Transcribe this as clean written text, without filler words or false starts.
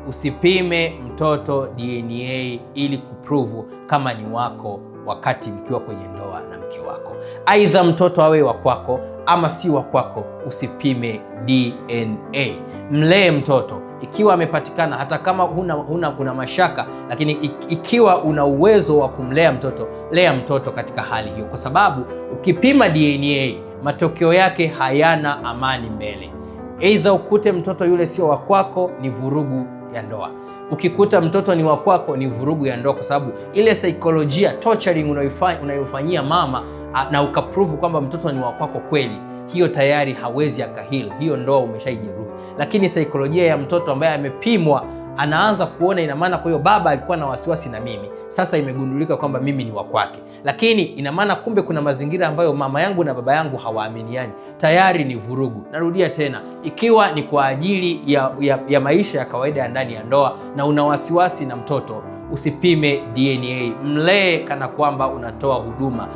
usipime mtoto DNA ili kuprove kama ni wako wakati mkiwa kwenye ndoa na mke wako. Aidha mtoto awe wa kwako ama si wa kwako, usipime DNA. Mlee mtoto ikiwa amepatikana, hata kama huna mashaka, lakini ikiwa una uwezo wa kumlea mtoto, lea mtoto katika hali hiyo, kwa sababu ukipima DNA matokeo yake hayana amani mbele. Aidha ukute mtoto yule sio wa kwako, ni vurugu ya ndoa. Ukikuta mtoto ni wa kwako, ni vurugu ya ndoa, kwa sababu ile saikolojia torturing unayofanyia mama na ukaprove kwamba mtoto ni wa kwako kweli, hiyo tayari hawezi akahil, hiyo ndoa umeshaijeruhi. Lakini saikolojia ya mtoto ambaye amepimwa, anaanza kuona, ina maana kwa hiyo baba alikuwa na wasiwasi na mimi, sasa imegundulika kwamba mimi ni wa kwake, lakini ina maana kumbe kuna mazingira ambayo mama yangu na baba yangu hawaaminiani, tayari ni vurugu. Narudia tena, ikiwa ni kwa ajili ya maisha ya kawaida ya ndani ya ndoa na una wasiwasi na mtoto, usipime DNA, mlee kana kwamba unatoa huduma.